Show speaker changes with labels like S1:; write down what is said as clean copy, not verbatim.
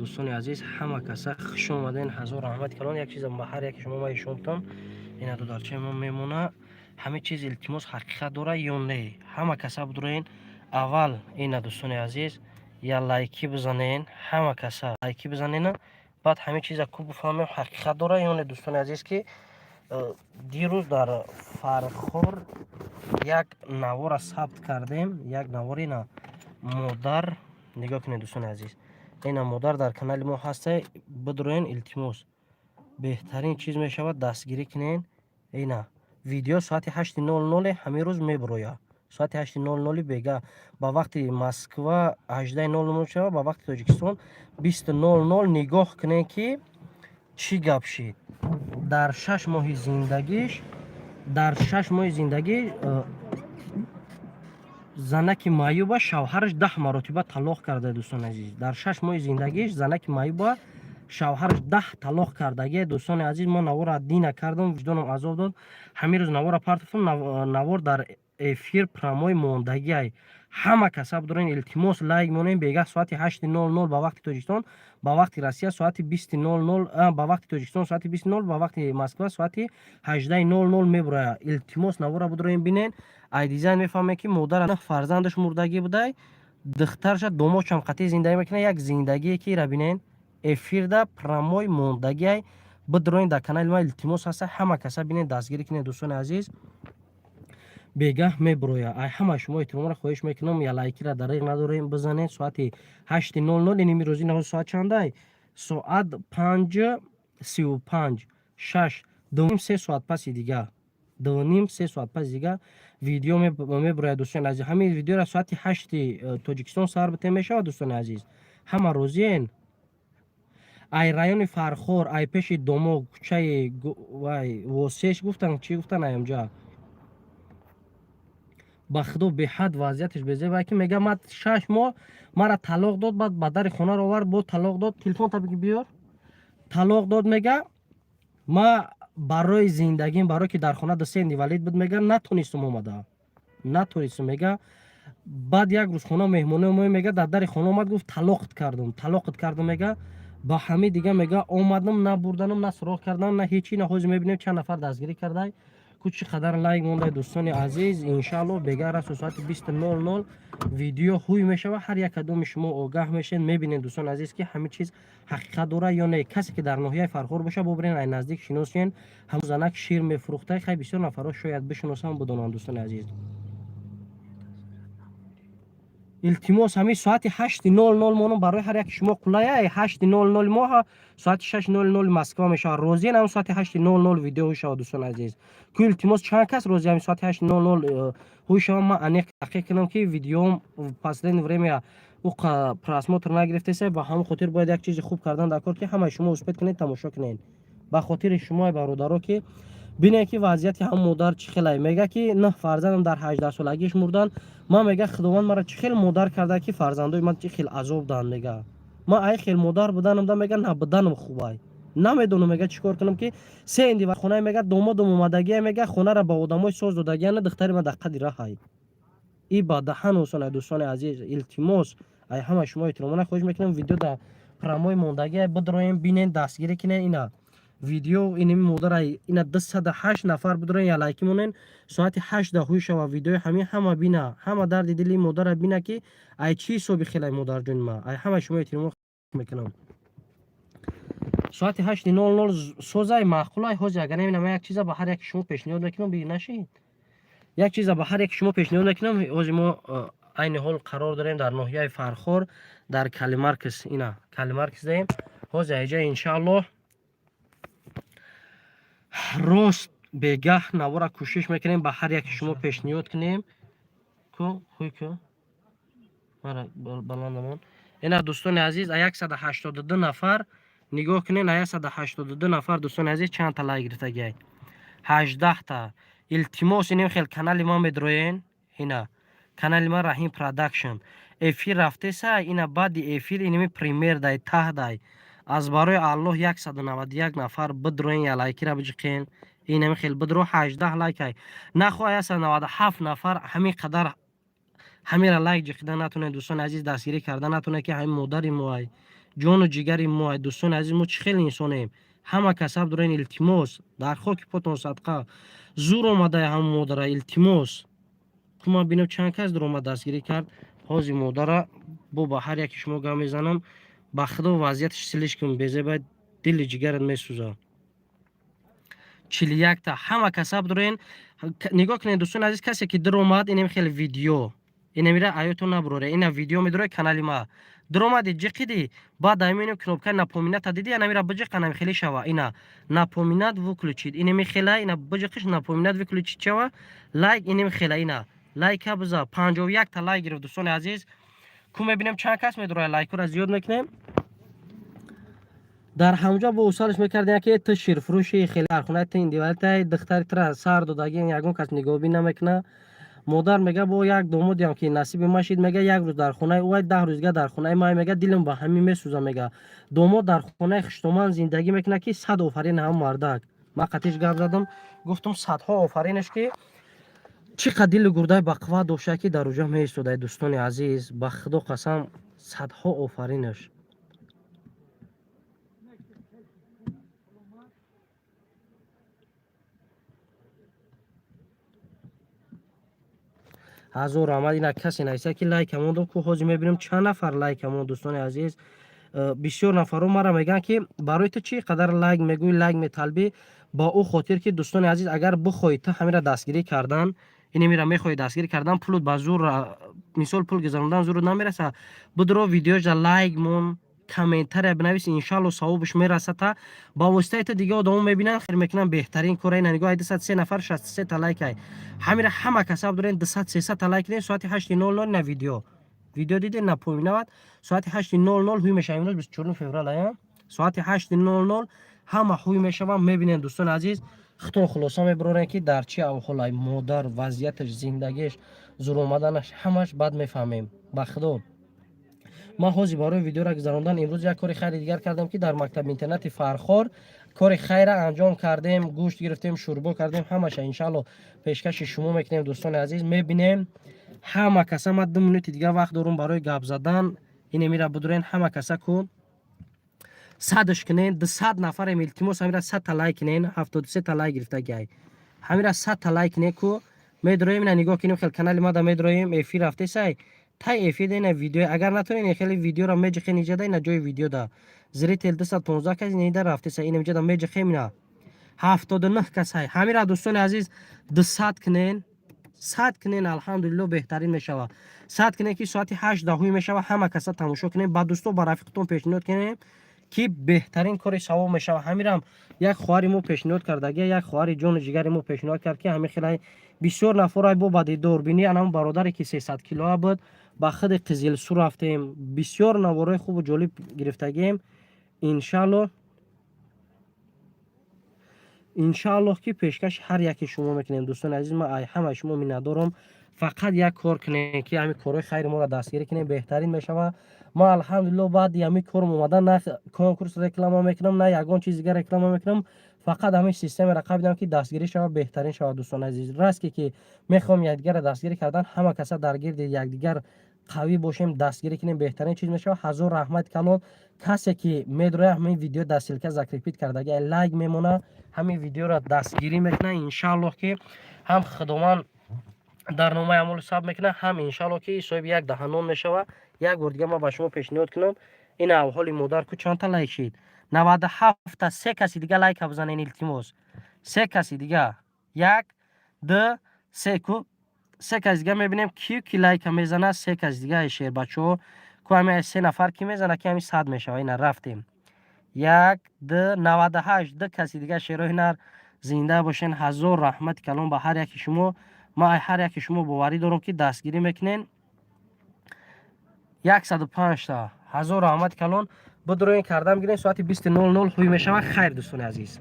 S1: دوستان عزیز همه کسا خوش اومدین. هزار رحمت کلان. یک چیزم به هر یک شما ما شونتم اینا دو دارچه ما میمونه. همه چیز التماس حقیقت داره یا نه؟ همه کسا بدرین اول اینا دوستان عزیز یا لایکی بزنین. همه کسا لایکی بزنین، بعد همه چیز خوب بفهمیم حقیقت داره یا نه دوستان عزیز. که دیروز در فرخور یک نوار ثبت کردیم. یک نواری نه مادر، نگاه کنید دوستان عزیز، این مادر در کانال ما هسته. بدرین التماس بهترین چیز می شود دستگیری کنین. اینا ویدیو ساعت 8:00 همین روز میبرویا. ساعت 8:00 بگه با وقت مسکو 18:00 شود، با وقت تاجیکستان 20:00 نگاه کنین که چی گپ شید. در 6 ماه زندگیش زنک مایوبا شوهرش 10 مرتبه طلاق کرده دوستان عزیز. در 6 ماه زندگیش زنک مایوبا شوهرش 10 طلاق کرده. دوستان عزیز ما نوار دین کردم، وجدانم عذاب داد. همین روز نوار پارتفم نوار در افیر پراموی موندگی. همه کسب دارین التماس لایک مونین. بگه ساعت 8:00 با وقت تاجیکستان، با وقت روسیه ساعت 20:00، با وقت تاجیکستان ساعت 20:00، با وقت مسکو ساعت 18:00 میبره. التماس نوار بدرین بینین. ای دیزاین میفهمه که مادر فرزندش مردگی بوده، دخترش دوماش هم قطعی زندگی میکنه. یک زندگی که را بینین افیر ده پراموی موندگی بدرین در کانال ما التماس هست. همه کسا بینین دستگیری کنین دوستان عزیز. بگه میبرویا. ای همه شما احترام را خواهش میکنم یا لایکی را دریغ نداریم بزنید. ساعت 8:00 اینمی روزی نه ساعت چنده؟ ساعت 5:35 6 2 3 ساعت پس دیگه 2 3 ساعت پس دیگه ویدیو میبرویا دوستان عزیز. همین ویدیو را ساعت 8 تاجیکستان سر بته میشه دوستان عزیز. همه روزین ای رایون فرخور، ای پیش دومو کوچه وای واسش گفتن چی گفتن اینجا بخدو به حد وضعیتش بزه که میگه من 6 ماه مرا طلاق داد، بعد به در خونه رو آورد با طلاق داد. تلفن تا بگی بیار طلاق داد. میگه ما برای زندگیم، برای که در خونه دسین ولید بود، میگه نتونستم اومده، نتونستم. میگه بعد یک روز خونه مهمونه اومد، میگه در خونه اومد گفت طلاقت کردم. میگه با همه دیگه میگه اومدم نه بردنم نه سراغ کردم نه هیچی. نه خوز میبینیم چند نفر دستگیری کرده. کچھ قدر لایک مونده دوستان عزیز. انشالله بگه رسو ساعت 20:00 ویدیو خوی میشه و هر یک کدوم شما آگاه میشین میبینین دوستان عزیز که همه چیز حقیقت داره یا نه. کسی که در ناحیه فرخور باشه ببرین ای نزدیک شناسین. هم زنک شیر میفروخته، خیلی بسیار نفرا شاید بشناسن بدونن دوستان عزیز. التماس همین ساعت 8:00 مونم برای هر یک شما قلایه. 8:00 ما ساعت 6:00 مسکو میشه. روزی هم ساعت 8:00 ویدیو شو دوستان عزیز. که التماس چند کس روزی هم ساعت 8:00 هوی شما ما انیق تحقیق کنم که ویدیو پاسدن ورمیا او پراسموتر نگرفته سه. با هم خاطر باید یک چیز خوب کردن در کار که همه شما اسپیت کنید تماشا کنین. با خاطر شما برادرها که بینه که وضعیت هم مادر چه خیلی میگه که نه فرزندم در 18 سالگیش مردن. ما میگه خداوند مرا چه خیلی مادر کرده که فرزندای من چه خیلی عذاب دادن. میگه ما ای خیلی مادر بودنم ده. میگه نه بدنم خوبه نمیدونم. میگه چیکار کنم که سه اندی و خونه میگه دومادم اومدگی. میگه خونه را با آدمای ساز دادگی نه دختر من دقیقه دیره های ای با دهن وسن دوستان عزیز. التماس ای همه شما احترام خواهش میکنم ویدیو در پراموی موندگی بدرایم بینین دستگیری کنین. اینا ویدیو اینمی مادر اینا 208 نفر بدرن یا لایک مونن. ساعت 8 هوی شو ویدیو همه بینا همه درد دلی مادر بینه که ای چی سو بخیل مادر جون ما. ای همه شما احترام میکنم. ساعت 8:00 سوزای معقولای هوز اگر نمیدونم یک چیزا به هر یک شما پیشنهاد میکنم بگی نشید. یک چیزا به هر یک شما پیشنهاد میکنم. از ما عین حال قرار داریم در ناحیه فرخور در کالیمارکس. اینا کالیمارکس داریم هوز اینجا ان شاء الله روست بگه نوارا کوشش میکنیم به هر یک شما پیشنهاد کنیم کو خوی کو مرا بلندمون. اینا دوستان عزیز 182 نفر نگاه کنین. 182 نفر دوستان عزیز چند تا لایک گرفتگی 18 تا. التماس اینم خیلی کانال ما میدروین. اینا کانال ما رحیم پروداکشن افیر رفته سه. اینا بعد افیر اینمی پریمیر دای ته دای از برای الله 191 نفر بدروین یا لایکی را بجقین. اینمی خیلی بدرو 18 لایک های نخواه 197 نفر همین قدر همین را لایک جقیدن نتونه دوستان عزیز دستگیری کردن نتونه که همین مادر موای جان و جگر ما دوستان عزیز ما چه خیلی انسانیم همه کسب دارین التماس در خاک پاتون صدقه زور آمده هم مادر التماس که من بینم چند کس در آمد دستگیری کرد حاضی مادر با به هر یکی شما گم میزنم با خدا وضعیتش سلیش کن بیزه باید دل جگرت میسوزه 41 تا همه کسب دارین نگاه کنین دوستان عزیز کسی که در اومد اینم خیلی ویدیو اینم میره ایتون نبروره اینا ویدیو میداره کانال ما در اومد جقیدی بعد همین کنوپکا ناپومینات دیدی انا میره بجق انا خیلی شوا اینا ناپومینات وکلوچید اینم خیلی اینا بجقش ناپومینات وکلوچید شوا لایک اینم خیلی اینا لایک بزا 51 تا لایک گرفت دوستان عزیز کو میبینیم چند کس میداره لایک رو زیاد میکنیم در همونجا با وصالش میکردیم که تو شیرفروشی خیلی خونه تا این دیوالت دختری تر سر دادگی یگون کس نگاه بی نمیکنه مادر میگه با یک دومو هم که نصیب ماشید میگه یک روز در خونه او 10 روزگه در خونه ما میگه دلم با همین میسوزه میگه دومو در خونه خشتومان زندگی میکنه که 100 آفرین هم مردک ما قطعش گپ زدم گفتم 100 ها آفرینش که چقدر دل گرده بقوا دوشه که در اوجا میسوده دوستان عزیز به خدا قسم 100 ها آفرینش هزار آمد اینا کسی نیست که لایک همون دو که حاضر میبینیم چند نفر لایک همون دوستان عزیز بسیار نفر مرا میگن که برای تو چی قدر لایک میگوی لایک میطلبی با او خاطر که دوستان عزیز اگر بخوای تو همین را دستگیری کردن اینی میرا میخوای دستگیری کردن پول با زور مثال پول گذروندن زور نمیرسه بدرو ویدیوش لایک مون کامنتر بنویس ان شاء الله ثوابش میرسه تا با واسطه تو دیگه آدمو میبینن خیر میکنن بهترین کار اینه نگاه 203 نفر 63 تا لایک ای همین همه کسب دارن 200 300 تا لایک دین ساعت 8:00 نه ویدیو دیدین نه پوینات ساعت 8:00 هوی میشه امروز 24 فوریه ها ساعت 8:00 همه هوی میشه و میبینن دوستان عزیز خطون خلاصا میبرن که در چی احوال مادر وضعیتش زندگیش زور اومدنش همش بعد میفهمیم با خدا ما حاضر برای ویدیو را گذراندن امروز یک کار خیر دیگر کردم که در مکتب اینترنت فرخار کار خیر را انجام کردیم گوشت گرفتیم شوربا کردیم همش ان شاء الله پیشکش شما میکنیم دوستان عزیز میبینیم همه کسا ما 2 منوت دیگه وقت دارم برای گپ زدن این میره بدورین همه کسا کو 100ش کنین 200 نفر التماس همین 100 تا لایک کنین 73 تا لایک گرفته گای همین 100 تا لایک نکو میدرویم نگاه کنیم خیلی کانال ما دا میدرویم افی رفته سای تا افی دین ویدیو اگر نتونین خیلی ویدیو را میج خین ایجاد نه جای ویدیو دا زری تل 215 کس نه در رفته سای این میجا دا میج خیمنا 79 کس های همین دوستان عزیز 200 کنین 100 کنین الحمدلله بهترین میشوه 100 کنین که ساعت 8 دهوی میشوه همه کسا تماشا کنین بعد دوستو با رفیقتون پیشنهاد کنین که بهترین کار ثواب میشه همیرم یک خواهری مو پیشنهاد کردگی یک خواهری جون و جگر مو پیشنهاد کرد که همین خیلی بسیار نفرای با بعد دوربینی انم برادری که 300 کیلو بود با خود قزل سو رفتیم بسیار نوارای خوب و جالب گرفتگیم ان شاء الله که پیشکش هر یکی شما میکنین دوستان عزیز ما همه شما می ندارم فقط یک کار کنین که همین کارهای خیر ما را دستگیری کنین بهترین میشه ما الحمدلله بعد همین کار اومدن نه کنکورس رکلام میکنم نه یگان چیز دیگه رکلام میکنم فقط همین سیستم رقم بدم که دستگیری شوه بهترین شوه دوستان عزیز راست که میخوام یکدیگر دستگیری کردن همه کسا در گرد یکدیگر قوی باشیم دستگیری کنیم بهترین چیز میشه هزار رحمت کلام کسی که میدره همین ویدیو دستیل که ذکر پیت کرده اگه لایک میمونه همین ویدیو را دستگیری میکنه ان شاء الله که هم خداوند در نامه عمل حساب میکنه هم ان شاء الله که صاحب یک دهنون میشوه یک بار دیگه ما به شما پیشنهاد کنم این احوال مادر کو چند تا لایک شید 97 تا 3 کسی دیگه لایک بزنین التماس 3 کسی دیگه 1 2 3 کو 3 کسی دیگه میبینیم کی لایک میزنه 3 کسی دیگه شیر بچو کو همه 3 نفر کی میزنه که همین 100 میشه اینا رفتیم 1 2 98 2 کسی دیگه شیر اینا زنده باشین هزار رحمت کلام به هر یکی شما ما هر یکی شما باوری دارم که دستگیری میکنین 105 تا هزار رحمت کلام بدروین کردم گیرین ساعت 20:00 خوی میشه خیر دوستان عزیز